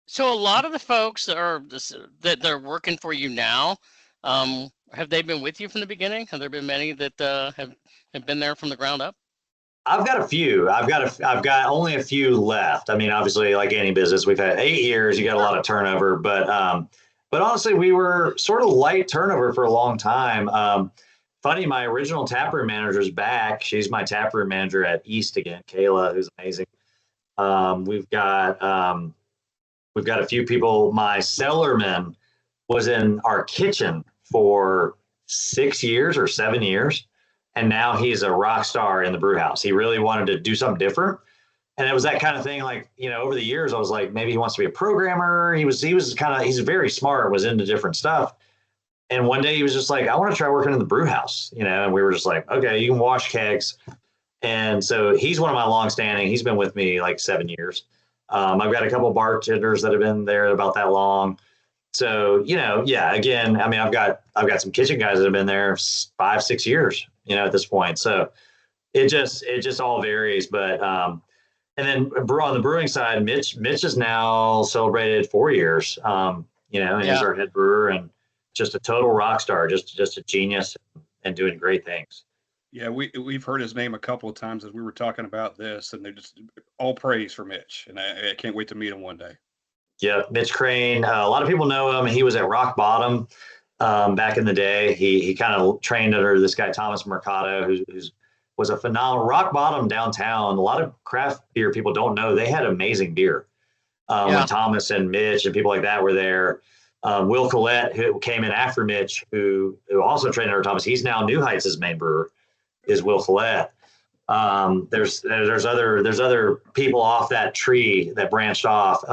So a lot of the folks that they're working for you now, have they been with you from the beginning? Have there been many that have been there from the ground up? I've got a few. I've got only a few left. I mean, obviously, like any business, we've had 8 years. You got a lot of turnover, but honestly, we were sort of light turnover for a long time. Funny, my original taproom manager is back. She's my taproom manager at East again, Kayla, who's amazing. Um, we've got um, we've got a few people. My cellarman was in our kitchen for 6 years or 7 years, and now he's a rock star in the brew house. He really wanted to do something different, and it was that kind of thing. Like, over the years, I was like, maybe he wants to be a programmer. He's very smart, was into different stuff. And one day he was just like, I want to try working in the brew house, and we were just like, okay, you can wash kegs. And so he's one of my longstanding. He's been with me like 7 years. I've got a couple bartenders that have been there about that long. So, yeah, again, I mean, I've got some kitchen guys that have been there 5, 6 years, at this point. So it just all varies. But and then on the brewing side, Mitch has now celebrated 4 years. And he's Yeah. our head brewer and just a total rock star, just a genius and doing great things. Yeah, we've heard his name a couple of times as we were talking about this, and they're just all praise for Mitch, and I can't wait to meet him one day. Yeah, Mitch Crane. A lot of people know him. He was at Rock Bottom back in the day. He kind of trained under this guy Thomas Mercado, who's was a phenomenal Rock Bottom downtown. A lot of craft beer people don't know they had amazing beer Yeah. when Thomas and Mitch and people like that were there. Will Collette, who came in after Mitch, who also trained under Thomas. He's now New Heights' main brewer, is Will Collette. There's other people off that tree that branched off.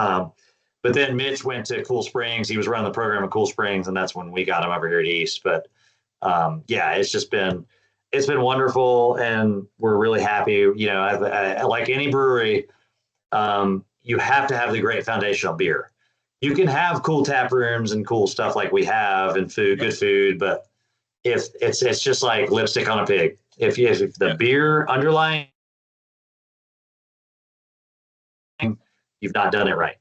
But then Mitch went to Cool Springs. He was running the program at Cool Springs, and that's when we got him over here at East. But yeah, it's been wonderful, and we're really happy. Like any brewery, you have to have the great foundational beer. You can have cool tap rooms and cool stuff like we have, and good food, but if it's just like lipstick on a pig. If the beer underlying, you've not done it right.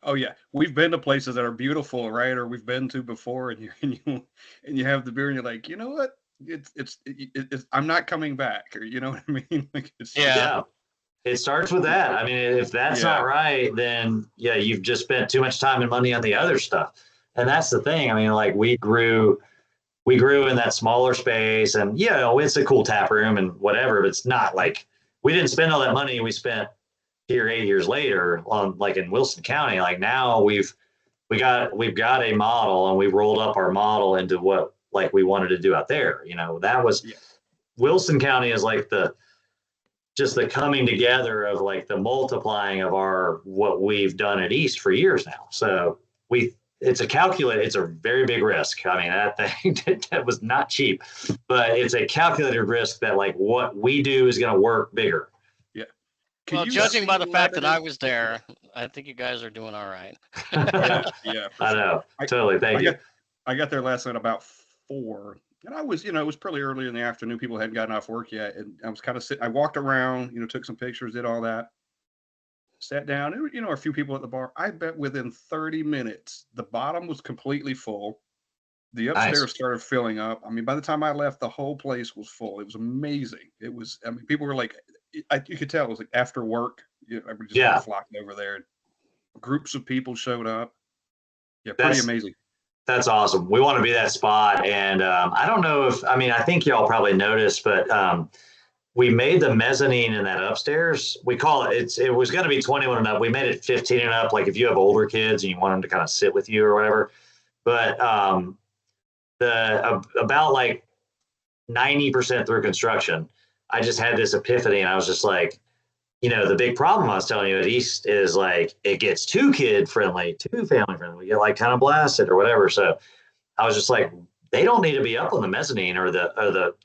Oh yeah, we've been to places that are beautiful, right? Or we've been to before, and you have the beer, and you're like, you know what? It's I'm not coming back, or you know what I mean? Like Yeah. It starts with that. I mean, if that's not right, then yeah, you've just spent too much time and money on the other stuff. And that's the thing. I mean, like we grew in that smaller space, and it's a cool tap room and whatever, but it's not like we didn't spend all that money we spent here 8 years later on like in Wilson County. Like now we've got a model, and we've rolled up our model into what like we wanted to do out there. That was Wilson County is like the coming together of like the multiplying of what we've done at East for years now. So it's a very big risk. I mean, that thing that was not cheap, but it's a calculated risk that like what we do is going to work bigger. Yeah. Well, judging by the fact that I was there, I think you guys are doing all right. Yeah. I know. Totally. Thank you. I got there last night about 4. And I was, it was pretty early in the afternoon. People hadn't gotten off work yet. And I was kind of sitting, I walked around, took some pictures, did all that, sat down, and, a few people at the bar. I bet within 30 minutes, the bottom was completely full. The upstairs started filling up. I mean, by the time I left, the whole place was full. It was amazing. People were like, you could tell it was like after work. Everybody just flocked over there. Groups of people showed up. Yeah, pretty amazing. That's awesome. We want to be that spot. And I don't know I think y'all probably noticed, but we made the mezzanine in that upstairs. We call it was going to be 21 and up. We made it 15 and up. Like if you have older kids and you want them to kind of sit with you or whatever. But about like 90% through construction, I just had this epiphany, and I was just like, the big problem I was telling you at East is like it gets too kid friendly, too family friendly. We get like kind of blasted or whatever. So I was just like, they don't need to be up on the mezzanine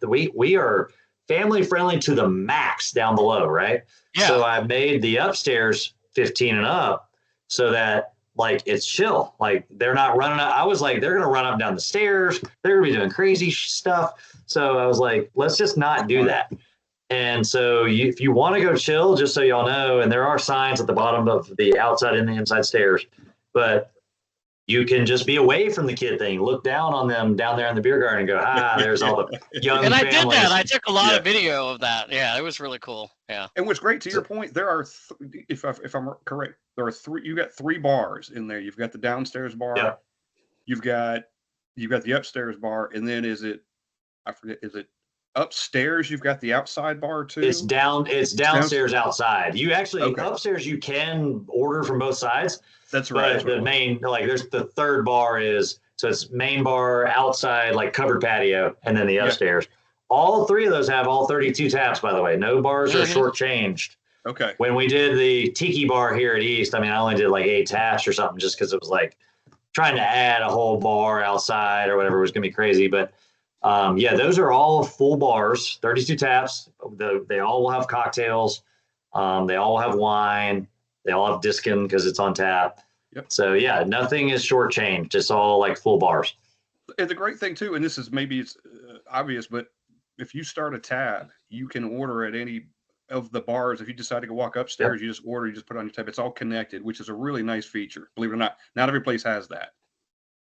we are family friendly to the max down below, right? Yeah. So I made the upstairs 15 and up so that like it's chill. Like they're not running up. I was like, they're gonna run up and down the stairs. They're gonna be doing crazy stuff. So I was like, let's just not do that. And so if you want to go chill, just so y'all know, and there are signs at the bottom of the outside and the inside stairs, but you can just be away from the kid thing. Look down on them down there in the beer garden and go, there's all the young And I did families. that. I took a lot Yeah. of video of that. Yeah, it was really cool. Yeah. And what's great, to your point, there are, if I'm correct, there are three. You got three bars in there. You've got the downstairs bar. Yeah. You've got the upstairs bar, and then I forget, is it upstairs? You've got the outside bar too. It's downstairs outside. You actually upstairs you can order from both sides. That's right. But the main, like, there's the third bar so it's main bar, outside, like covered patio, and then the upstairs. All three of those have all 32 taps, by the way. No bars are shortchanged. Okay. When we did the tiki bar here at East, I mean, I only did like 8 taps or something just because it was like trying to add a whole bar outside or whatever was going to be crazy. But those are all full bars, 32 taps. They all will have cocktails. They all have wine. They all have Diskin because it's on tap. Yep. So yeah, nothing is shortchanged. It's all like full bars. And the great thing too, and this is maybe it's obvious, but if you start a tab, you can order at any of the bars. If you decide to go walk upstairs, you just order, you just put it on your tab. It's all connected, which is a really nice feature. Believe it or not, not every place has that.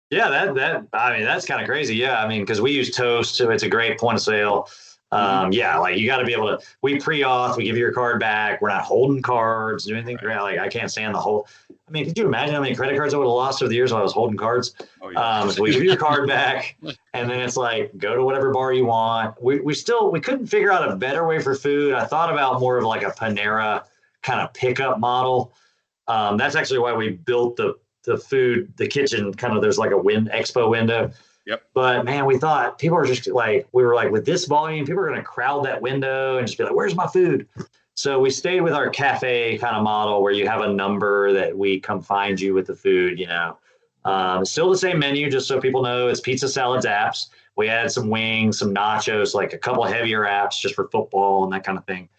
Yeah, that I mean, that's kind of crazy. Yeah, I mean, because we use Toast, so it's a great point of sale. Like you got to be able to. We pre-auth, we give you your card back. We're not holding cards, do anything. Right. Like I can't stand the whole. I mean, could you imagine how many credit cards I would have lost over the years when I was holding cards? Oh, yeah. So we give you your card back, and then it's like go to whatever bar you want. We couldn't figure out a better way for food. I thought about more of like a Panera kind of pickup model. That's actually why we built the kitchen kind of. There's like a expo window. Yep. But man, we thought people are just like, we were like, with this volume, people are going to crowd that window and just be like, where's my food? So we stayed with our cafe kind of model where you have a number that we come find you with the food, still the same menu, just so people know it's pizza, salads, apps. We added some wings, some nachos, like a couple of heavier apps just for football and that kind of thing.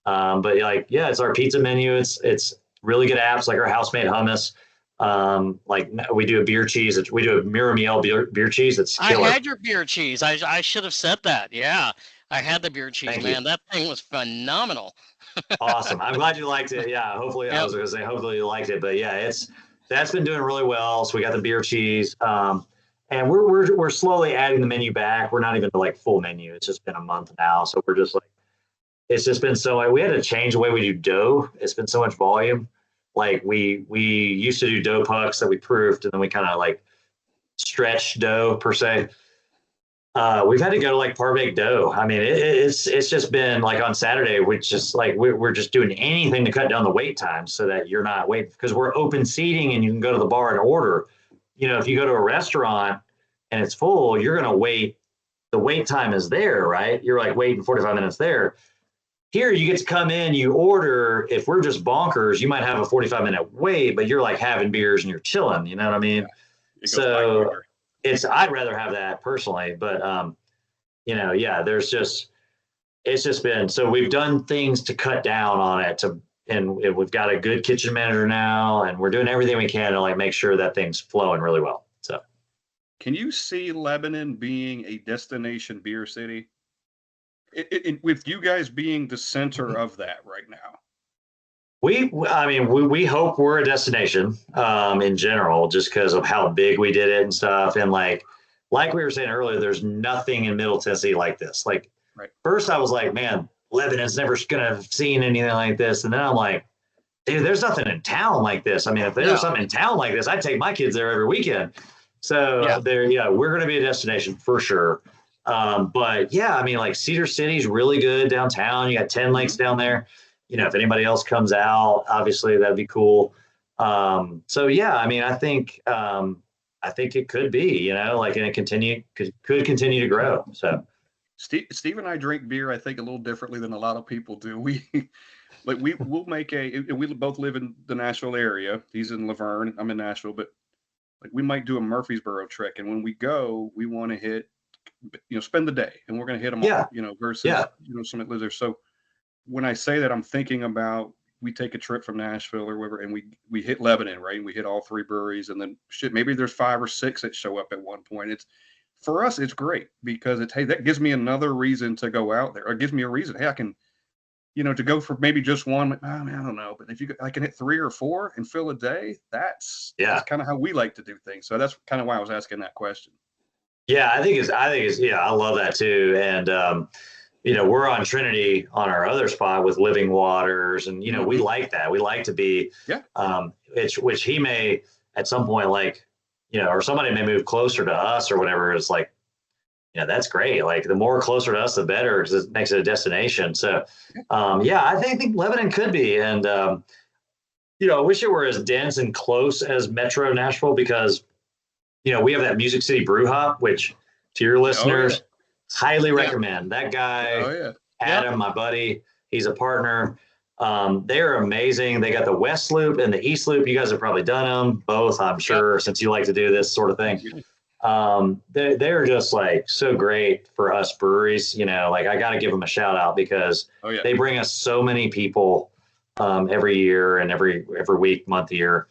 But it's our pizza menu. It's really good apps like our house-made hummus. Like we do a beer cheese. We do a Miramiel beer cheese. That's killer. I had your beer cheese. I should have said that. Yeah, I had the beer cheese, Thank man. you. That thing was phenomenal. Awesome. I'm glad you liked it. Yeah. Hopefully, I was going to say, hopefully you liked it. But yeah, that's been doing really well. So we got the beer cheese, and we're slowly adding the menu back. We're not even to like full menu. It's just been a month now, so we're just like, it's just been so. We had to change the way we do dough. It's been so much volume. Like we used to do dough pucks that we proofed, and then we kind of like stretch dough per se. We've had to go to like par baked dough. I mean, it's just been like on Saturday, which just like we're just doing anything to cut down the wait time so that you're not waiting, because we're open seating and you can go to the bar and order. If you go to a restaurant and it's full, you're going to wait. The wait time is there, right? You're like waiting 45 minutes there. Here, you get to come in, you order. If we're just bonkers, you might have a 45-minute wait, but you're like having beers and you're chilling. You know what I mean? Yeah. So I'd rather have that personally, but it's just been, so we've done things to cut down on it and we've got a good kitchen manager now, and we're doing everything we can to like make sure that thing's flowing really well. So, can you see Lebanon being a destination beer city? With you guys being the center of that right now? We hope we're a destination in general, just because of how big we did it and stuff. And like we were saying earlier, there's nothing in Middle Tennessee like this. Like First I was like, man, Lebanon's never going to have seen anything like this. And then I'm like, dude, there's nothing in town like this. I mean, if there was something in town like this, I'd take my kids there every weekend. So we're going to be a destination for sure. But yeah, I mean, like Cedar City's really good downtown. You got 10 Lakes down there. If anybody else comes out, obviously that'd be cool. So yeah, I mean, I think it could be, and it could continue to grow. So Steve and I drink beer, I think, a little differently than a lot of people do. We'll make we both live in the Nashville area. He's in Laverne, I'm in Nashville, but like we might do a Murfreesboro trek, and when we go, we want to hit, spend the day, and we're going to hit them all, versus someone that lives there. So when I say that, I'm thinking about, we take a trip from Nashville or wherever, and we hit Lebanon, right? And we hit all 3 breweries, and then maybe there's 5 or 6 that show up at one point. For us, it's great because hey, that gives me another reason to go out there. Or it gives me a reason. Hey, to go for maybe just one, like, oh, man, I don't know. But if I can hit 3 or 4 and fill a day, that's kind of how we like to do things. So that's kind of why I was asking that question. Yeah, I think it's, yeah, I love that too. And, we're on Trinity on our other spot with Living Waters. And, we like that. We like to be, which he may at some point, like, or somebody may move closer to us or whatever. It's like, that's great. Like the more closer to us, the better, because it makes it a destination. So, I think Lebanon could be. And, I wish it were as dense and close as Metro Nashville, because, we have that Music City Brew Hop, which to your listeners, highly recommend. That guy, Adam, my buddy, he's a partner. They're amazing. They got the West Loop and the East Loop. You guys have probably done them both, I'm sure, since you like to do this sort of thing. They're just like so great for us breweries. Like I got to give them a shout out, because they bring us so many people every year and every week, month, year.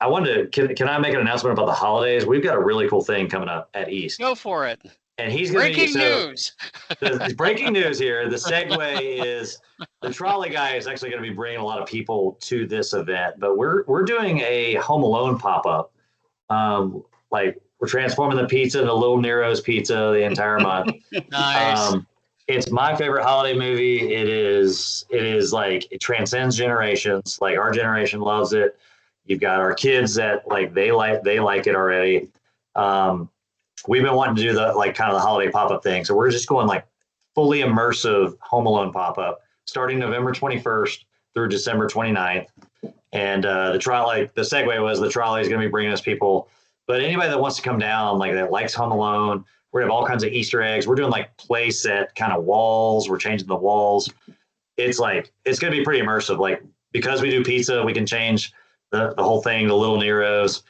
I wanted to, can I make an announcement about the holidays? We've got a really cool thing coming up at East. Go for it. And he's going to be news. The breaking news here. The segue is the trolley guy is actually going to be bringing a lot of people to this event, but we're doing a Home Alone pop-up. Like we're transforming the pizza into Little Nero's Pizza the entire month. Nice. It's my favorite holiday movie. It is like, it transcends generations. Like our generation loves it. You've got our kids that like they like it already. We've been wanting to do the kind of the holiday pop-up thing. So we're just going like fully immersive Home Alone pop-up starting November 21st through December 29th. And the segue was the trolley is going to be bringing us people. But anybody that wants to come down, like that likes Home Alone, we're going to have all kinds of Easter eggs. We're doing like play set kind of walls. We're changing the walls. It's going to be pretty immersive. Like because we do pizza, we can change the whole thing to Little Nero's.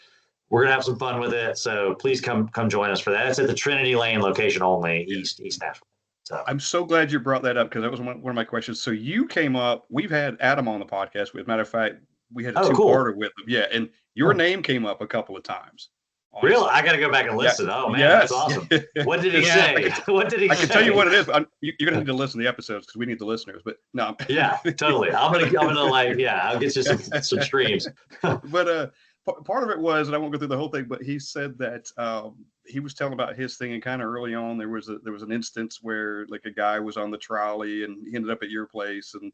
We're going to have some fun with it. So please come join us for that. It's at the Trinity Lane location only, East Nashville. So I'm so glad you brought that up, because that was one of my questions. So you came up, we've had Adam on the podcast with, matter of fact, we had a two-parter with him. Yeah. And your name came up a couple of times. Honestly. Really? I got to go back and listen. Oh man, that's awesome. What did he say? What did he say? I can tell you what it is. You're going to need to listen to the episodes, because we need the listeners, but no. Yeah, totally. I'm going to I'll get you some streams. But part of it was, and I won't go through the whole thing, but he said that he was telling about his thing, and kind of early on there was an instance where like a guy was on the trolley and he ended up at your place, and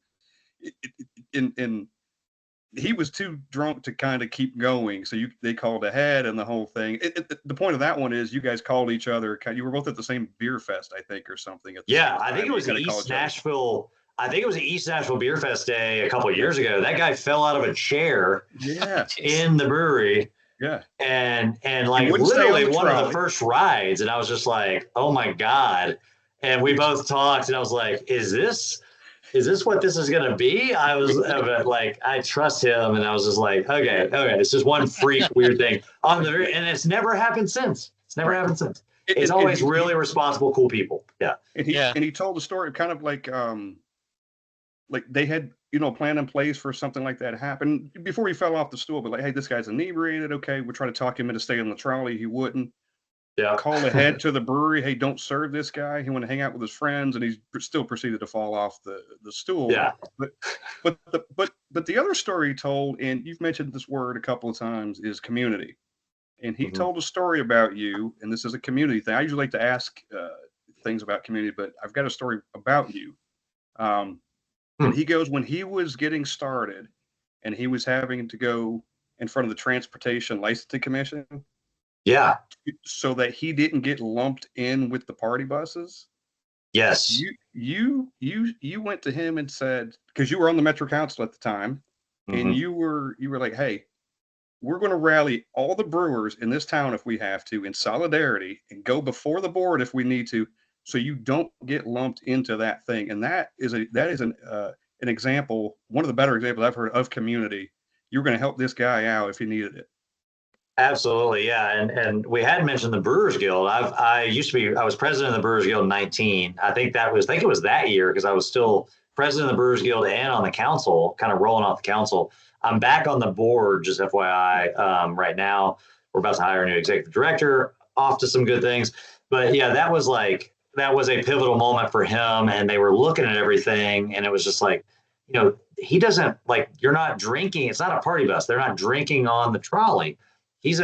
he was too drunk to kind of keep going, so they called ahead and the whole thing. The point of that one is you guys called each other. You were both at the same beer fest, I think, or something. I think it was East Nashville. I think it was the East Nashville Beer Fest day a couple of years ago. That guy fell out of a chair in the brewery. Yeah. And like literally one of the first rides. And I was just like, oh my God. And we both talked and I was like, is this what this is going to be? I was like, I trust him. And I was just like, okay. It's just one freak weird thing and it's never happened since. It's always really responsible, cool people. Yeah. And he told the story kind of like they had, a plan in place for something like that happen before he fell off the stool, but like, hey, this guy's inebriated. Okay. We're trying to talk him into staying on the trolley. He wouldn't. Yeah. Call ahead to the brewery. Hey, don't serve this guy. He wanted to hang out with his friends, and he still proceeded to fall off the stool. Yeah. But the other story he told, and you've mentioned this word a couple of times, is community. And he told a story about you, and this is a community thing. I usually like to ask things about community, but I've got a story about you. And he goes, when he was getting started and he was having to go in front of the Transportation Licensing Commission. Yeah. So that he didn't get lumped in with the party buses. Yes. You went to him and said, because you were on the Metro Council at the time, and you were like, hey, we're going to rally all the brewers in this town if we have to in solidarity and go before the board if we need to, so you don't get lumped into that thing. And that is an example, one of the better examples I've heard of community. You're going to help this guy out if he needed it. Absolutely, yeah, and we had mentioned the Brewers Guild. I was president of the Brewers Guild in 19. I think it was that year, because I was still president of the Brewers Guild and on the council, kind of rolling off the council. I'm back on the board, just FYI. Right now, we're about to hire a new executive director, off to some good things. But yeah, that was like that was a pivotal moment for him, and they were looking at everything, and it was just like, he doesn't, like, you're not drinking. It's not a party bus. They're not drinking on the trolley. He's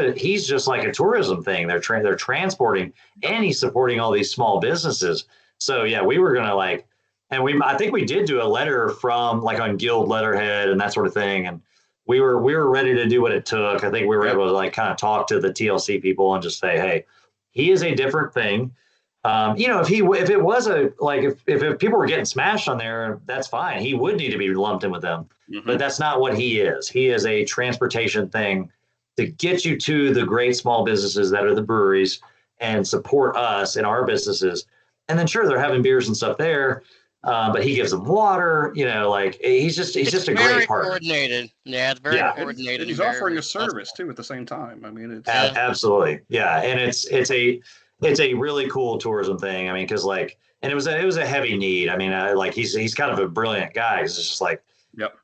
just like a tourism thing. They're transporting, and he's supporting all these small businesses. So yeah, we were gonna like, and I think we did do a letter from like on guild letterhead and that sort of thing, and we were ready to do what it took. I think we were able to like kind of talk to the TLC people and just say, hey, he is a different thing. If it was if people were getting smashed on there, that's fine. He would need to be lumped in with them, but that's not what he is. He is a transportation thing to get you to the great small businesses that are the breweries and support us in our businesses. And then sure, they're having beers and stuff there, but he gives them water. He's just a great partner. Coordinated. Yeah, it's very coordinated. And he's offering a service too at the same time. I mean, it's absolutely, yeah, and it's a really cool tourism thing. I mean, because and it was a heavy need. I mean, he's kind of a brilliant guy. It's just like,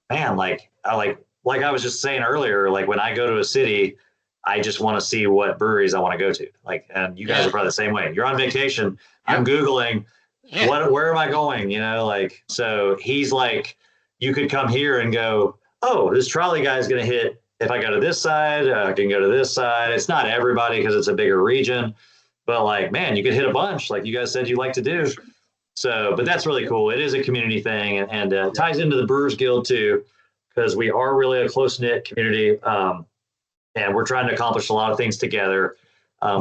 man, I was just saying earlier, like when I go to a city, I just want to see what breweries I want to go to. Like, and you guys are probably the same way. You're on vacation. I'm Googling where am I going? So he's like, you could come here and go, oh, this trolley guy is going to hit. If I go to this side, I can go to this side. It's not everybody because it's a bigger region, but like, man, you could hit a bunch like you guys said you like to do. So, but that's really cool. It is a community thing, and ties into the Brewers Guild too, because we are really a close-knit community, and we're trying to accomplish a lot of things together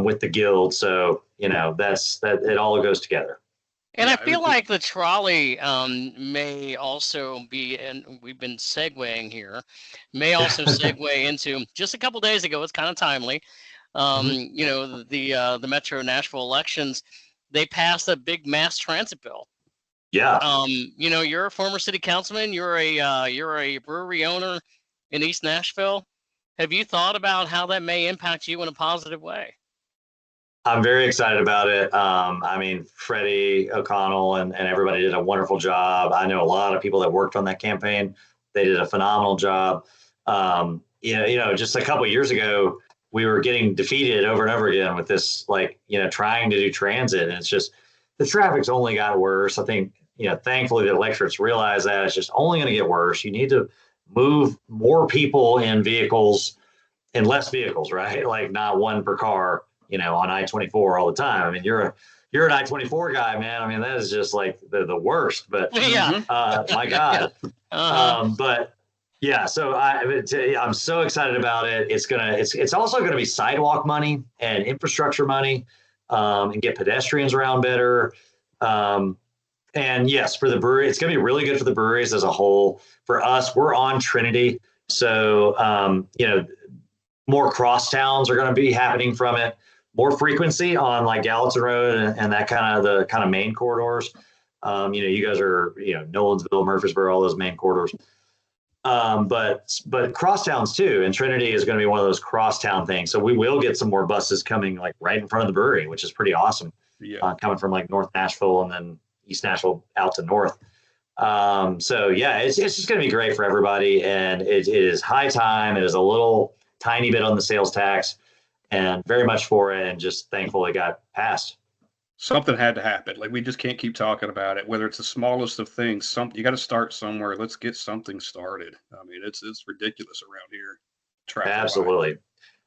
with the guild. So, that it all goes together. And I feel like the trolley may also be, and we've been segueing here, may also segue into just a couple days ago. It's kind of timely. The Metro Nashville elections, they passed a big mass transit bill. Yeah. You're a former city councilman. You're a brewery owner in East Nashville. Have you thought about how that may impact you in a positive way? I'm very excited about it. I mean, Freddie O'Connell and everybody did a wonderful job. I know a lot of people that worked on that campaign. They did a phenomenal job. Just a couple of years ago, we were getting defeated over and over again with this, trying to do transit. And it's just, the traffic's only got worse. I think, thankfully the electorates realize that it's just only going to get worse. You need to move more people in vehicles and less vehicles, right? Like not one per car, on I-24 all the time. I mean, you're an I-24 guy, man. I mean, that is just like the worst, but my God. But yeah, so I'm so excited about it. It's also going to be sidewalk money and infrastructure money, and get pedestrians around better. And yes, for the brewery, it's going to be really good for the breweries as a whole. For us, we're on Trinity. So, more crosstowns are going to be happening from it. More frequency on like Gallatin Road and that kind of main corridors. You guys are, Nolensville, Murfreesboro, all those main corridors. But crosstowns too. And Trinity is going to be one of those crosstown things. So we will get some more buses coming like right in front of the brewery, which is pretty awesome. Yeah. Coming from like North Nashville and then East Nashville out to North. So yeah, it's just going to be great for everybody. And it is high time. It is a little tiny bit on the sales tax, and very much for it, and just thankful it got passed. Something had to happen. Like, we just can't keep talking about it, whether it's the smallest of things. You got to start somewhere. Let's get something started. I mean, it's ridiculous around here. Absolutely.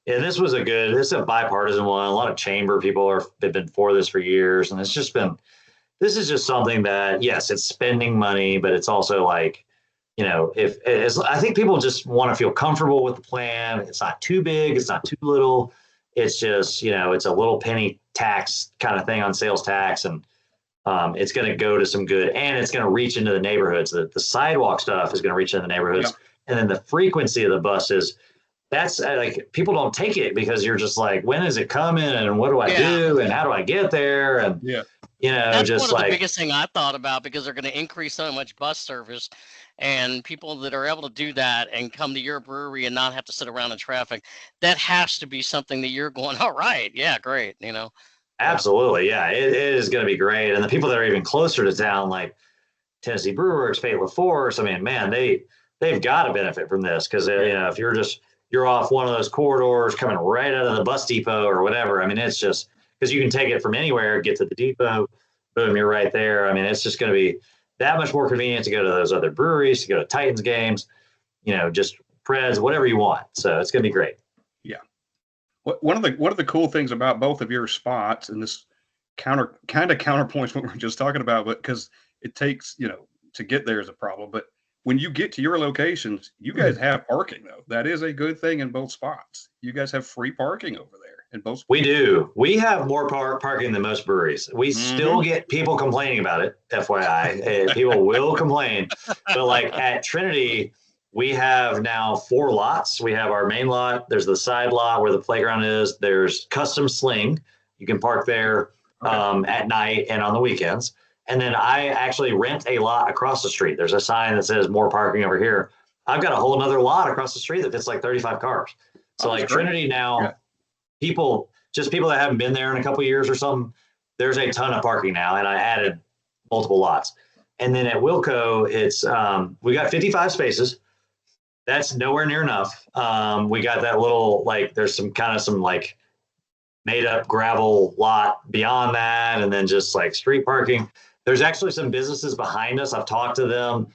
Yeah, this is a bipartisan one. A lot of chamber people have been for this for years, and this is just something that, yes, it's spending money, but it's also like, I think people just want to feel comfortable with the plan. It's not too big. It's not too little. It's just, it's a little penny tax kind of thing on sales tax. And it's going to go to some good, and it's going to reach into the neighborhoods. The sidewalk stuff is going to reach into the neighborhoods. Yeah. And then the frequency of the buses, that's like, people don't take it because you're just like, when is it coming? And what do I do? And how do I get there? And, that's just one of the biggest thing I thought about, because they're going to increase so much bus service, and people that are able to do that and come to your brewery and not have to sit around in traffic, that has to be something that you're going, all right, yeah, great, Absolutely, yeah, it is going to be great. And the people that are even closer to town, like Tennessee Brew Works, Fate LaForce, I mean, man, they've got to benefit from this, because if you're off one of those corridors coming right out of the bus depot or whatever, I mean, it's just because you can take it from anywhere, get to the depot, boom, you're right there. I mean, it's just going to be that much more convenient to go to those other breweries, to go to Titans games, just Preds, whatever you want. So it's going to be great. Yeah. One of the cool things about both of your spots, and this counterpoints what we were just talking about, but because it takes, to get there is a problem. But when you get to your locations, you guys have parking though. That is a good thing in both spots. You guys have free parking over there in both spots. We do. We have more parking than most breweries. We still get people complaining about it, FYI. People will complain. But like at Trinity, we have now 4 lots. We have our main lot. There's the side lot where the playground is. There's custom sling. You can park there at night and on the weekends. And then I actually rent a lot across the street. There's a sign that says more parking over here. I've got a whole other lot across the street that fits like 35 cars. So like Trinity now, people that haven't been there in a couple of years or something, there's a ton of parking now. And I added multiple lots. And then at Wilco, it's we got 55 spaces. That's nowhere near enough. We got that little, there's some made up gravel lot beyond that. And then just street parking. There's actually some businesses behind us. I've talked to them.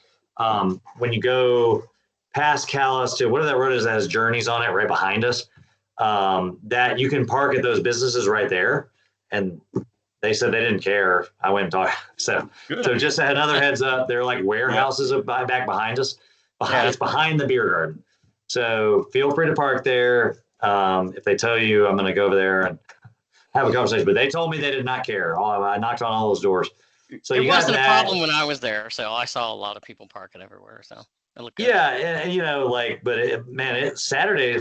When you go past Callis to whatever that road is that has Journeys on it right behind us, that you can park at those businesses right there. And they said they didn't care. I went and talked. So just another heads up, they're like warehouses back behind us. It's behind the beer garden. So feel free to park there. If they tell you, I'm going to go over there and have a conversation. But they told me they did not care. I knocked on all those doors. So it wasn't a problem when I was there. So I saw a lot of people parking everywhere. So it looked good. Yeah, and but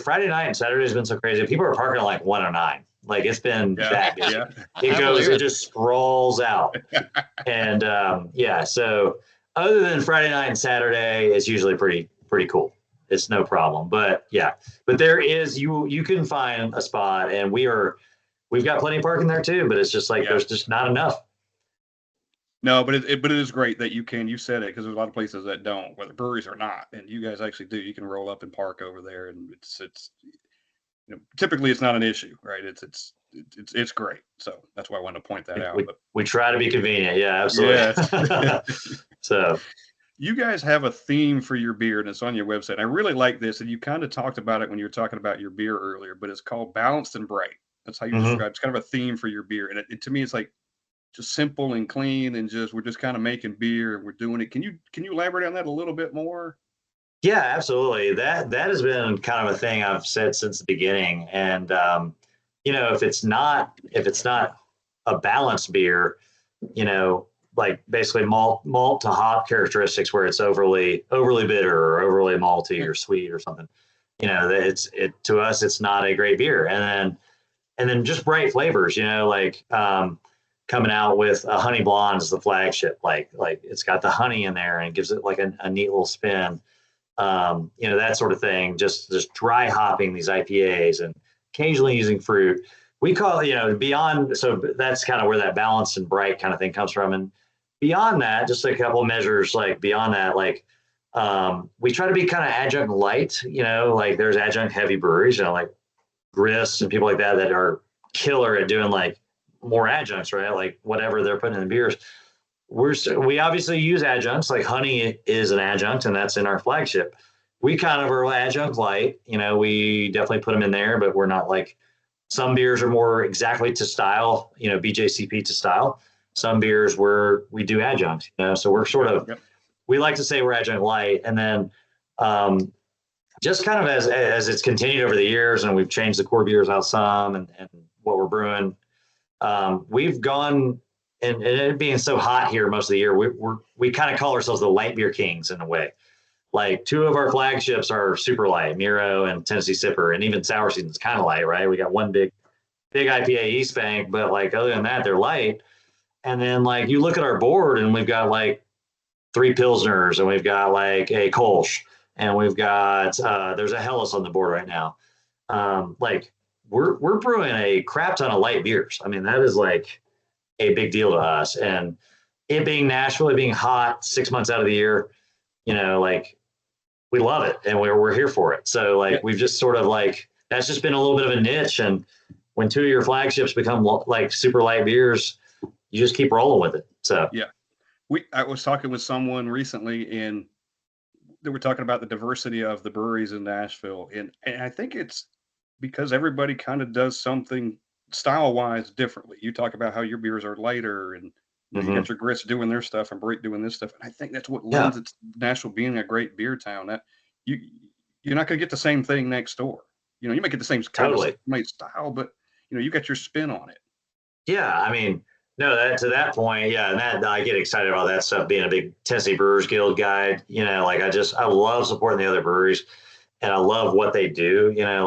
Friday night and Saturday has been so crazy. People are parking at 109. It's been that busy. It just sprawls out. And so other than Friday night and Saturday, it's usually pretty cool. It's no problem. But there is you can find a spot, and we've got plenty of parking there too. But it's just there's just not enough. No, but it is great that you said it, because there's a lot of places that don't, whether breweries or not, and you guys actually do. You can roll up and park over there, and it's typically it's not an issue, right? It's great. So that's why I wanted to point that out. We try to be convenient. Yeah, absolutely. Yes. So you guys have a theme for your beer, and it's on your website. I really like this, and you kind of talked about it when you were talking about your beer earlier, but it's called Balanced and Bright. That's how you describe it. It's kind of a theme for your beer. And it to me, it's just simple and clean, and we're just kind of making beer and we're doing it. Can you elaborate on that a little bit more? Yeah, absolutely. That has been kind of a thing I've said since the beginning. And if it's not a balanced beer, basically malt to hop characteristics where it's overly bitter or overly malty or sweet or something, to us it's not a great beer. And then just bright flavors, coming out with a honey blonde is the flagship. It's got the honey in there and it gives it a neat little spin. That sort of thing. Just dry hopping these IPAs and occasionally using fruit. We call beyond. So that's kind of where that balanced and bright kind of thing comes from. And beyond that, just a couple of measures beyond that, we try to be kind of adjunct light. There's adjunct heavy breweries, like Grist and people like that are killer at doing more adjuncts, right? Whatever they're putting in the beers. We obviously use adjuncts, honey is an adjunct, and that's in our flagship. We kind of are adjunct light, we definitely put them in there, but we're not some beers are more exactly to style, BJCP to style. Some beers we do adjunct, so we're sort of, we like to say we're adjunct light. And then just kind of as it's continued over the years, and we've changed the core beers out some and what we're brewing, we've gone, and it being so hot here most of the year, we kind of call ourselves the light beer kings in a way. 2 of our flagships are super light, Miro and Tennessee Sipper, and even Sour Season's kind of light, right? We got one big IPA East Bank, but other than that, they're light. And then you look at our board, and we've got 3 Pilsners, and we've got a Kolsch, and we've got there's a Helles on the board right now. We're brewing a crap ton of light beers. I mean, that is a big deal to us. And it being Nashville, it being hot 6 months out of the year, we love it, and we're here for it. So we've just sort of that's just been a little bit of a niche. And when 2 of your flagships become super light beers, you just keep rolling with it. So Yeah. I was talking with someone recently, and they were talking about the diversity of the breweries in Nashville, and I think it's because everybody kind of does something style wise differently. You talk about how your beers are lighter, and you got mhm. your grits doing their stuff and Break doing this stuff, and I think that's what Yeah, lends it to Nashville being a great beer town. That you you're not going to get the same thing next door. You might get the same kind of totally. style, but you got your spin on it. Yeah, I mean, no, that to that point, yeah, and that I get excited about that stuff. Being a big Tennessee Brewers Guild guy, like I love supporting the other breweries, and I love what they do. Yeah,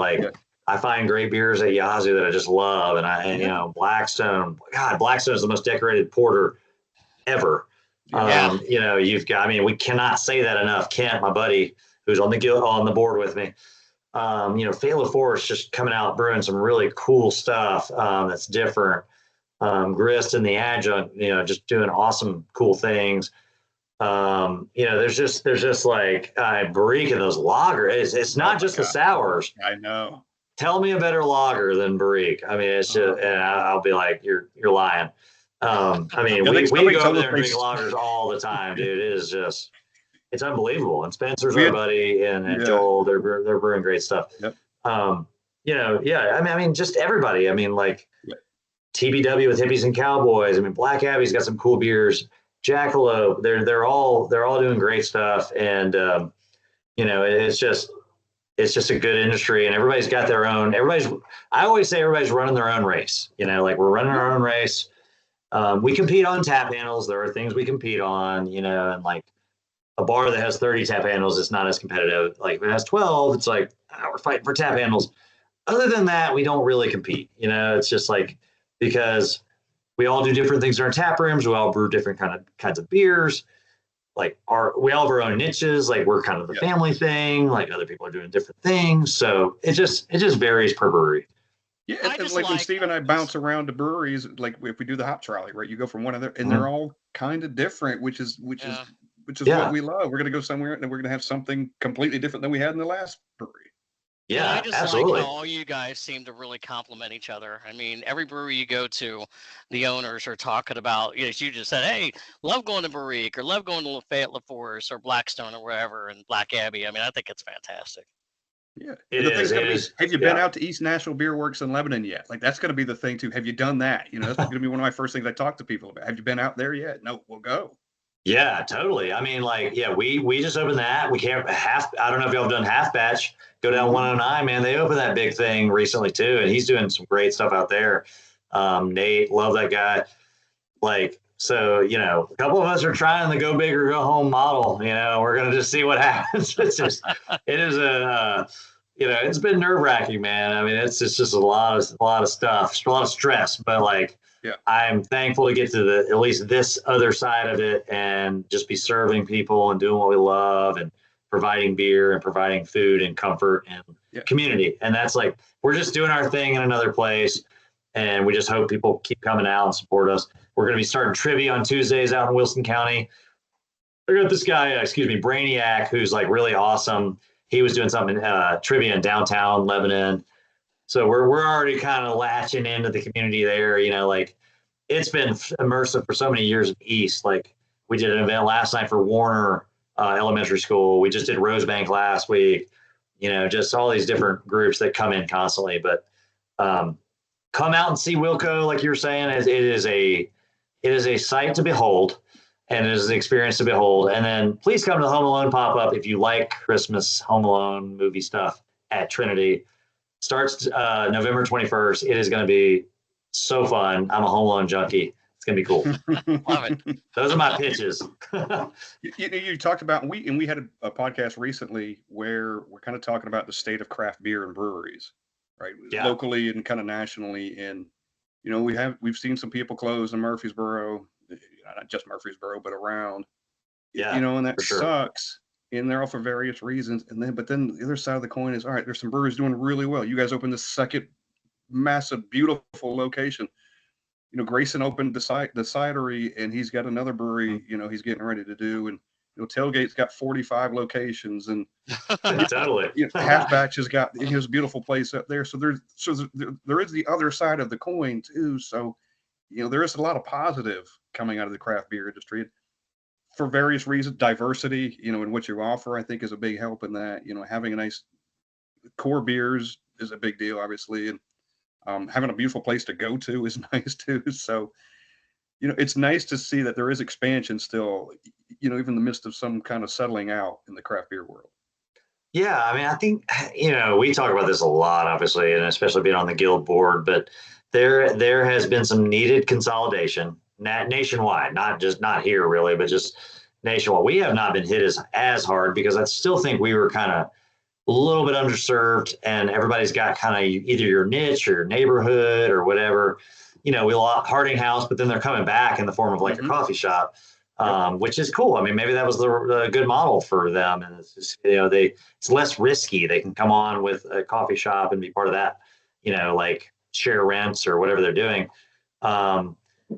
I find great beers at Yazoo that I just love, and yeah, Blackstone. God, Blackstone is the most decorated porter ever. yeah. Yeah. You've got. I mean, we cannot say that enough. Kent, my buddy, who's on the guild on the board with me. Fela Forest just coming out brewing some really cool stuff that's different. Grist and the adjunct, just doing awesome, cool things. There's just like Barrique and those lagers. It's Oh not my just the God, sours. I know. Tell me a better lager than Barrique. I mean, it's just, Uh, and I'll be like, you're lying. I mean, yeah, we that makes go over other there and drink places. lagers all the time, dude. It is just, it's unbelievable. And Spencer's We our had, buddy, and yeah, Joel, they're brewing great stuff. yep, Yeah. I mean, just everybody. I mean, like yeah, TBW with Hippies and Cowboys. I mean, Black Abbey's got some cool beers. Jackalope, they're all doing great stuff, and it's just a good industry, and everybody's got their own. I always say everybody's running their own race. Like we're running yeah, our own race. We compete on tap handles. There are things we compete on, and like a bar that has 30 tap handles is not as competitive. Like if it has 12, it's like we're fighting for tap handles. Other than that, we don't really compete. It's just like because we all do different things in our tap rooms. We all brew different kinds of beers. Like we all have our own niches. Like we're kind of the yeah. family thing. Like other people are doing different things. So it just varies per brewery. Yeah, I and just like when like Steve and I bounce around to breweries, like if we do the hop trolley, right? You go from one other, and Mhm. they're all kind of different, yeah. which is what Yeah, we love. We're gonna go somewhere, and we're gonna have something completely different than we had in the last brewery. And I yeah, just like how absolutely. all you guys seem to really complement each other. I mean, every brewery you go to, the owners are talking about, as you just said, hey, love going to Barrique or love going to Lafayette, La Force or Blackstone or wherever and Black Abbey. I mean, I think it's fantastic. Yeah, It and the is. thing's It gonna be, is. have you been Yeah. out to East Nashville Beer Works in Lebanon yet? Like that's gonna be the thing too. Have you done that? That's gonna be one of my first things I talk to people about. Have you been out there yet? No, we'll go. Yeah, totally. I mean, like, yeah, we just opened that. We can't half. I don't know if y'all have done half batch. Go down Hmm. 109, man. They opened that big thing recently too, and he's doing some great stuff out there. Nate, love that guy. Like, so a couple of us are trying the go big or go home model. We're gonna just see what happens. It is it's been nerve wracking, man. I mean, it's just a lot of stuff, a lot of stress, but like Yeah, I'm thankful to get to at least this other side of it and just be serving people and doing what we love and providing beer and providing food and comfort and yeah. community. And that's like, we're just doing our thing in another place. And we just hope people keep coming out and support us. We're going to be starting trivia on Tuesdays out in Wilson County. I got this guy, Brainiac, who's like really awesome. He was doing something trivia in downtown Lebanon. So we're already kind of latching into the community there. Like it's been immersive for so many years in East. Like we did an event last night for Warner Elementary School. We just did Rosebank last week. Just all these different groups that come in constantly. But come out and see Wilco, like you were saying. It is a sight to behold, and it is an experience to behold. And then please come to the Home Alone pop up if you like Christmas Home Alone movie stuff at Trinity. Starts November 21st. It is going to be so fun. I'm a Home Alone junkie. It's going to be cool. Love it. Those are my pitches. You talked about, we had a podcast recently where we're kind of talking about the state of craft beer and breweries, right? Yeah, Locally and kind of nationally. And we've seen some people close in Murfreesboro, not just Murfreesboro, but around, yeah, and that for sure. sucks. And they're all for various reasons. But then the other side of the coin is, all right, there's some breweries doing really well. You guys opened the second massive, beautiful location. Grayson opened the cidery, and he's got another brewery, he's getting ready to do. And, Tailgate's got 45 locations, and Totally. Half Batch has got his beautiful place up there. So there is the other side of the coin too. So, there is a lot of positive coming out of the craft beer industry for various reasons. Diversity, in what you offer, I think is a big help in that. Having a nice core beers is a big deal, obviously, and having a beautiful place to go to is nice too. So, it's nice to see that there is expansion still, even in the midst of some kind of settling out in the craft beer world. Yeah, I mean, I think, we talk about this a lot, obviously, and especially being on the guild board, but there has been some needed consolidation nationwide, not here really, but just nationwide. We have not been hit as hard because I still think we were kind of a little bit underserved, and everybody's got kind of either your niche or your neighborhood or whatever. We lost Harding House, but then they're coming back in the form of like a coffee shop, which is cool. I mean, maybe that was the good model for them, and it's just, it's less risky. They can come on with a coffee shop and be part of that, like share rents or whatever they're doing. But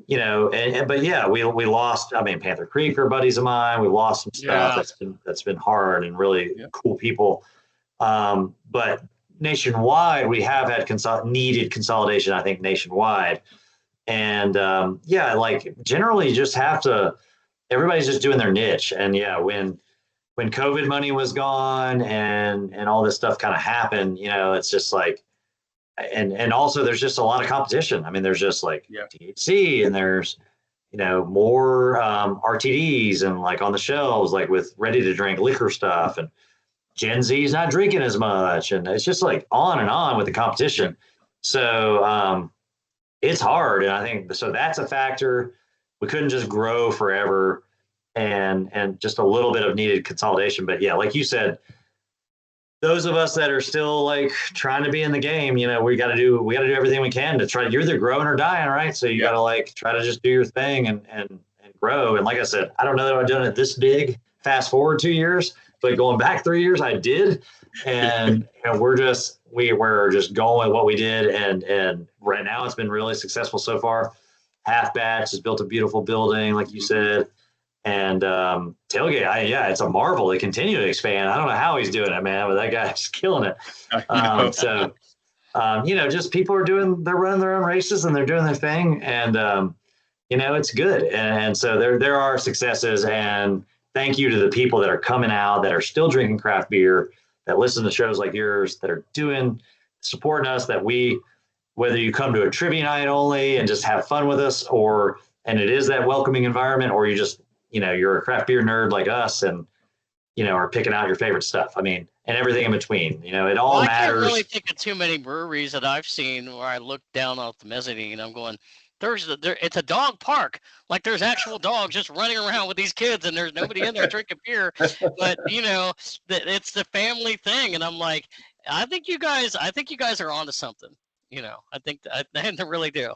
yeah, we lost. I mean, Panther Creek are buddies of mine. We lost some stuff that's been hard and really cool people. But nationwide, we have had needed consolidation, I think, nationwide. And like generally you just have to, everybody's just doing their niche. And when COVID money was gone and all this stuff kind of happened, it's just like, and also there's just a lot of competition. I mean, there's just like THC and there's, more RTDs and like on the shelves, like with ready to drink liquor stuff, and Gen Z's not drinking as much. And it's just like on and on with the competition. So it's hard. And I think, so that's a factor. We couldn't just grow forever, and just a little bit of needed consolidation. But yeah, like you said, those of us that are still like trying to be in the game, we got to do everything we can to try. You're either growing or dying, right? So you got to like try to just do your thing and grow. And like I said, I don't know that I've done it this big. Fast forward 2 years, but going back 3 years, I did. And we're just going with what we did, and right now it's been really successful so far. Half Batch has built a beautiful building, like you said. And Tailgate, it's a marvel. They continue to expand. I don't know how he's doing it, man, but that guy's killing it. Just people they're running their own races and they're doing their thing, and it's good. And so there are successes, and thank you to the people that are coming out, that are still drinking craft beer, that listen to shows like yours, that are supporting us, whether you come to a trivia night only and just have fun with us, and it is that welcoming environment, or you just, you're a craft beer nerd like us and, are picking out your favorite stuff. I mean, and everything in between, it all matters. I can't really think of too many breweries that I've seen where I look down off the mezzanine and I'm going, it's a dog park. Like there's actual dogs just running around with these kids, and there's nobody in there drinking beer. But it's the family thing, and I'm like, I think you guys are onto something. I think I really do.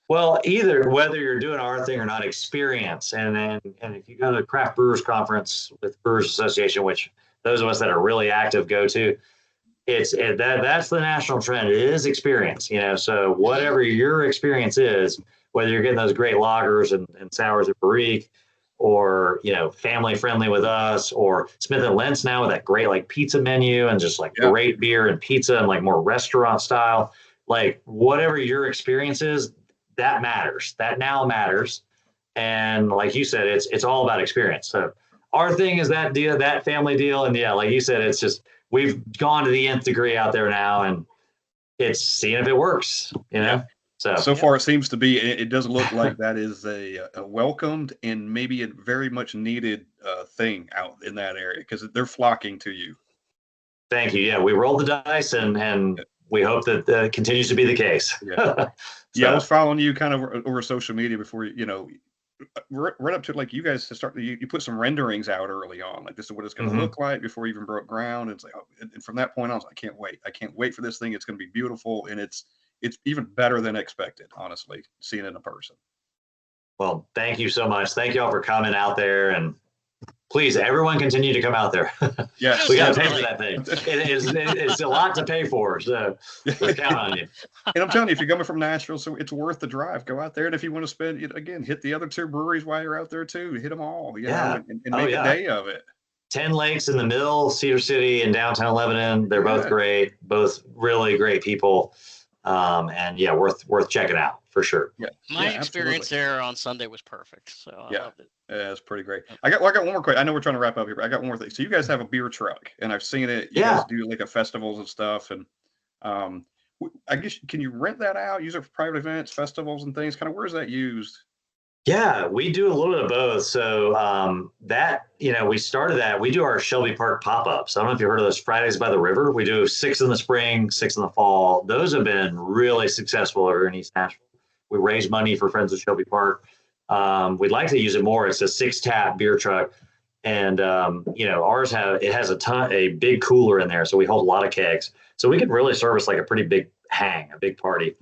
Well, whether you're doing our thing or not, experience, and if you go to the Craft Brewers Conference with Brewers Association, which those of us that are really active go to, that's the national trend. It is experience, so whatever your experience is, whether you're getting those great lagers and sours at Barrique, or, family friendly with us, or Smith and Lentz now with that great like pizza menu and just like great beer and pizza and like more restaurant style, like whatever your experience is, that matters. That now matters. And like you said, it's all about experience. So our thing is that deal, that family deal. And like you said, it's just, we've gone to the nth degree out there now, and it's seeing if it works, So far it seems to be. It does look like that is a welcomed and maybe a very much needed thing out in that area, because they're flocking to you. Thank you. Yeah, we rolled the dice, and we hope that continues to be the case. I was following you kind of over social media before, right up to like you guys you put some renderings out early on, like this is what it's going to look like before you even broke ground. It's like, and from that point on, I can't wait for this thing. It's going to be beautiful, and it's even better than expected, honestly, seeing it in person. Well, thank you so much. Thank you all for coming out there, and please, everyone, continue to come out there. Yes, we got to pay for that thing. It's a lot to pay for, so we count on you. And I'm telling you, if you're coming from Nashville, so it's worth the drive. Go out there, and if you want to spend, again, hit the other two breweries while you're out there too. Hit them all, and make a day of it. 10 Lakes in the Mill, Cedar City, and downtown Lebanon. They're both great, both really great people. And yeah, worth checking out for sure. Yeah. My Yeah, experience absolutely. there on Sunday was perfect, so I Yeah. loved it. Yeah, it's pretty great. I got one more question. I know we're trying to wrap up here, but I got one more thing. So you guys have a beer truck, and I've seen it. You Yeah. guys do like a festivals and stuff, and I guess can you rent that out, use it for private events, festivals, and things? Kind of where is that used? Yeah, we do a little bit of both. So that, we started that. We do our Shelby Park pop-ups. I don't know if you heard of those Fridays by the River. We do 6 in the spring, 6 in the fall. Those have been really successful over in East Nashville. We raise money for Friends of Shelby Park. We'd like to use it more. It's a 6-tap beer truck. And ours has a big cooler in there. So we hold a lot of kegs. So we can really service like a pretty big hang, a big party.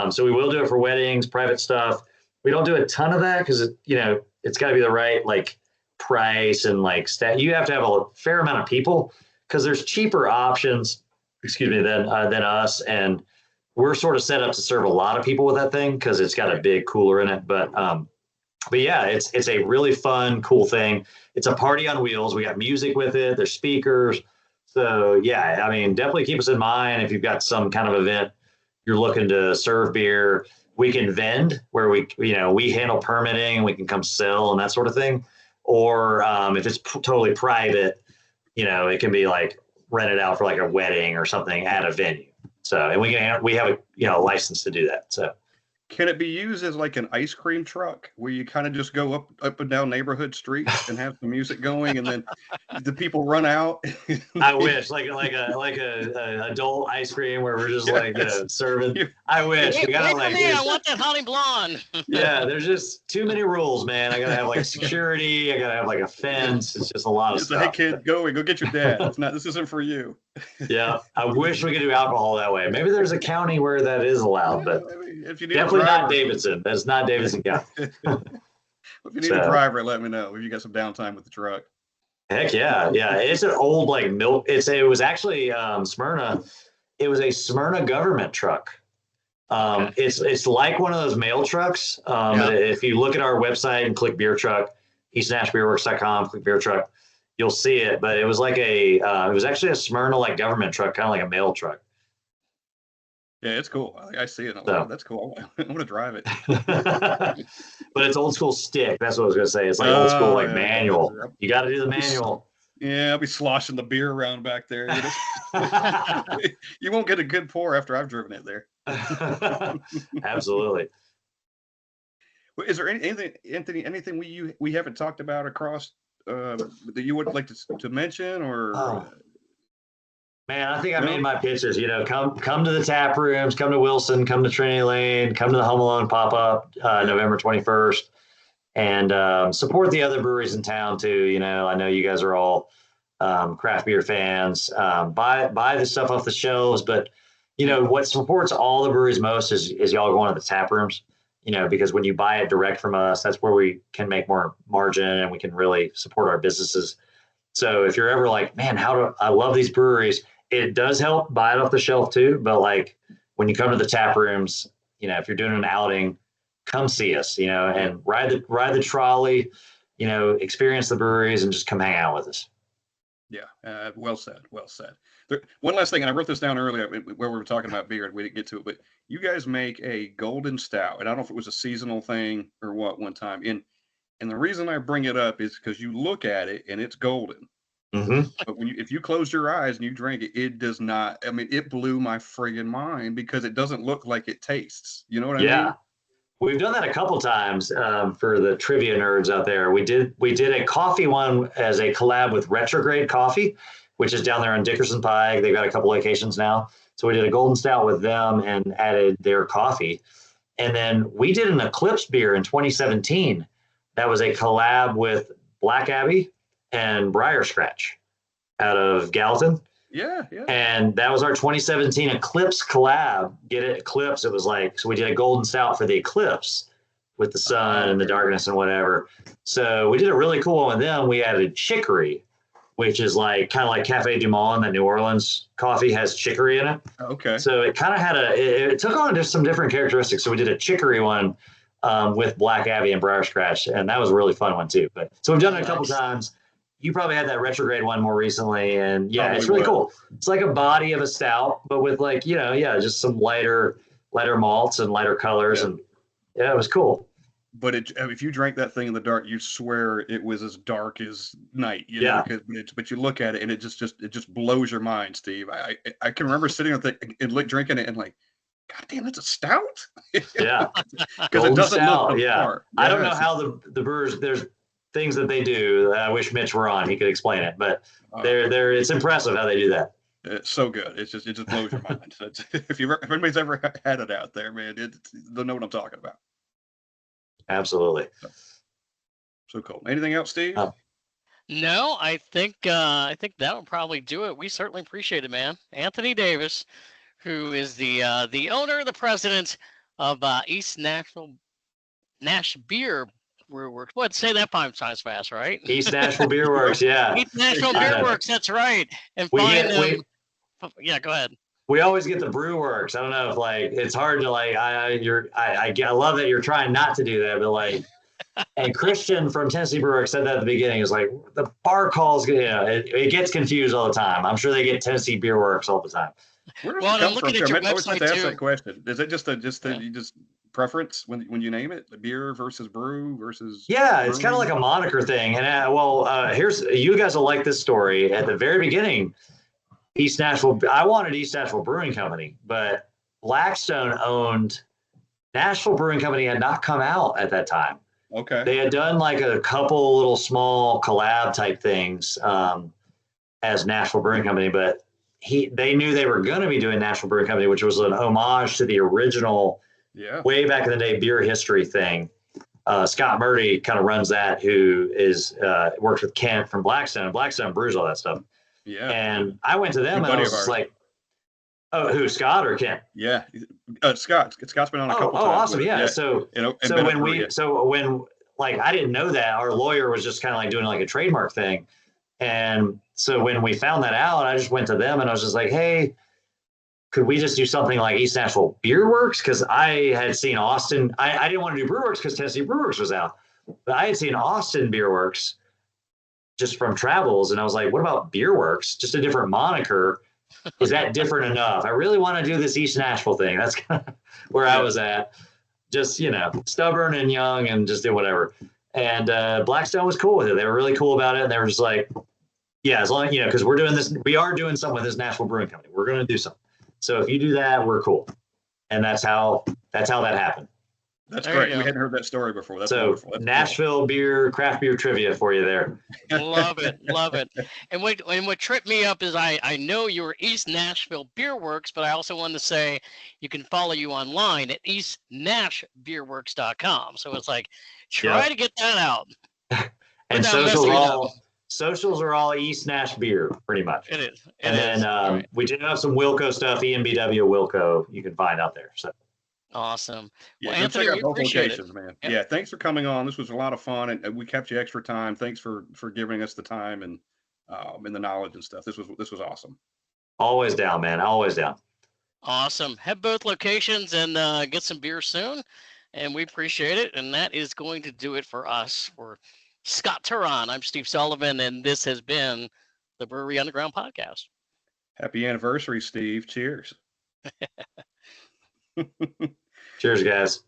So we will do it for weddings, private stuff. We don't do a ton of that because it's got to be the right like price and like you have to have a fair amount of people because there's cheaper options, than us, and we're sort of set up to serve a lot of people with that thing because it's got a big cooler in it. But yeah, it's a really fun, cool thing. It's a party on wheels. We got music with it. There's speakers. So yeah, I mean, definitely keep us in mind if you've got some kind of event you're looking to serve beer. We can vend where we handle permitting, we can come sell and that sort of thing. Or if it's totally private, it can be like rented out for like a wedding or something at a venue. So, and we have a license to do that. So Can it be used as like an ice cream truck where you kind of just go up and down neighborhood streets and have the music going, and then the people run out? I wish like a adult ice cream where we're just like serving. You- I wish we Wait gotta for like me! I want that honey blonde. yeah. There's just too many rules, man. I gotta have like security. I gotta have like a fence. It's just a lot of It's like, hey stuff. kid, go get your dad. This isn't for you. Yeah, I wish we could do alcohol that way. Maybe there's a county where that is allowed, but I mean, if you need definitely a not driver, Davidson. That's not Davidson County. if you need a So, driver, let me know if you got some downtime with the truck. heck yeah, yeah. It's an old like milk. It was actually Smyrna. It was a Smyrna government truck. Okay. It's like one of those mail trucks. Yeah. If you look at our website and click beer truck, eastnashbeerworks.com, click beer truck, you'll see it. But it was like it was actually a Smyrna like government truck, kind of like a mail truck. Yeah, it's cool. I see it. So. That's cool. I want to drive it. But it's old school stick. That's what I was gonna say. It's like old school like yeah, manual. yeah. You got to do the manual. Yeah, I'll be sloshing the beer around back there. You won't get a good pour after I've driven it there. Absolutely. Is there anything, Anthony? Anything we haven't talked about across that you would like to mention, or? Oh. Man, I think I No? made my pitches. Come to the tap rooms, come to Wilson, come to Trinity Lane, come to the Home Alone pop up November 21st, and support the other breweries in town too. I know you guys are all craft beer fans. Buy the stuff off the shelves, but what supports all the breweries most is y'all going to the tap rooms. Because when you buy it direct from us, that's where we can make more margin and we can really support our businesses. So if you're ever like, man, I love these breweries, it does help buy it off the shelf too. But like when you come to the tap rooms, if you're doing an outing, come see us, and ride the trolley, experience the breweries and just come hang out with us. Yeah, well said. Well said. One last thing, and I wrote this down earlier where we were talking about beer, and we didn't get to it, but you guys make a golden stout, and I don't know if it was a seasonal thing or what one time. And the reason I bring it up is because you look at it and it's golden. Mm-hmm. But if you close your eyes and you drink it, it does not. I mean, it blew my friggin' mind because it doesn't look like it tastes. You know what I mean? Yeah. We've done that a couple times for the trivia nerds out there. We did a coffee one as a collab with Retrograde Coffee, which is down there on Dickerson Pike. They've got a couple locations now. So we did a golden stout with them and added their coffee. And then we did an Eclipse beer in 2017. That was a collab with Black Abbey and Briar Scratch out of Gallatin. Yeah. And that was our 2017 Eclipse collab. Get it? Eclipse. It was like, so we did a golden stout for the eclipse with the sun and the darkness and whatever. So we did a really cool one with them. We added chicory, which is like kind of like Cafe Du Monde, the New Orleans coffee has chicory in it. Okay. So it kind of had it took on just some different characteristics. So we did a chicory one with Black Abbey and Briar Scratch, and that was a really fun one too. But so we've done it a couple times. you probably had that retrograde one more recently, and yeah, Probably it's really would. cool. It's like a body of a stout, but with like, just some lighter malts and lighter colors, Yeah. and yeah, it was cool. But if you drank that thing in the dark, you'd swear it was as dark as night. You Yeah. know, but you look at it and it just blows your mind, Steve. I can remember sitting and drinking it and like, God damn, that's a stout. Yeah. Because it doesn't look the part. I don't know how the brewers, there's things that they do. I wish Mitch were on. He could explain it, but it's impressive how they do that. It's so good. It just blows your mind. So if anybody's ever had it out there, man, they'll know what I'm talking about. Absolutely. So cool. Anything else, Steve? No, I think that would probably do it. We certainly appreciate it, man. Anthony Davis, who is the owner, the president of East Nashville Beer Works. What, say that 5 times fast, right? East Nashville Beer Works, yeah. East Nashville Beer Works, that's right. And yeah, go ahead. We always get the Brew Works. I don't know if like it's hard to like. I love that you're trying not to do that, but like, and Christian from Tennessee Brew Works said that at the beginning. Is like the bar calls. It gets confused all the time. I'm sure they get Tennessee Beer Works all the time. Where does it come from? I always like to ask that question. Is it just preference when you name it? The beer versus brew versus. Yeah, it's kind of like a moniker thing. And here's, you guys will like this story. At the very beginning, I wanted East Nashville Brewing Company, but Blackstone owned Nashville Brewing Company had not come out at that time. Okay. They had done like a couple little small collab type things as Nashville Brewing Company, but they knew they were going to be doing Nashville Brewing Company, which was an homage to the original, way back in the day, beer history thing. Scott Murdy kind of runs that, who is works with Kent from Blackstone. Blackstone brews all that stuff. Yeah. And I went to them and I was just like, oh, who, Scott or Kent? Yeah. Scott. Scott's been on a couple times. Oh, awesome. Yeah. So when I didn't know that, our lawyer was just kind of like doing like a trademark thing. And so when we found that out, I just went to them and I was just like, hey, could we just do something like East Nashville Beer Works? Because I had seen Austin. I didn't want to do Brew Works because Tennessee Brew Works was out. But I had seen Austin Beer Works just from travels. And I was like, what about Beer Works? Just a different moniker. Is that different enough? I really want to do this East Nashville thing. That's kind of where I was at. Just, stubborn and young and just did whatever. And Blackstone was cool with it. They were really cool about it. And they were just like, yeah, as long as, because we are doing something with this Nashville Brewing Company. We're going to do something. So if you do that, we're cool. And that's how that happened. That's great. We hadn't heard that story before. That's wonderful. That's Nashville beer, craft beer trivia for you there. Love it. Love it. And what tripped me up is I know you were East Nashville Beer Works, but I also wanted to say you can follow you online at eastnashbeerworks.com. So it's like, try to get that out. And socials are all East Nash Beer, pretty much. It is. Then we do have some Wilco stuff, ENBW Wilco, you can find out there. So. Awesome. Yeah, well, Anthony, check out both locations, it. man. Yeah, thanks for coming on. This was a lot of fun, and we kept you extra time. Thanks for giving us the time and the knowledge and stuff. This was awesome. Always down, man. Always down. Awesome. Have both locations and get some beer soon, and we appreciate it. And that is going to do it for us. For Scott Turon, I'm Steve Sullivan, and this has been the Brewery Underground Podcast. Happy anniversary, Steve. Cheers. Cheers, guys.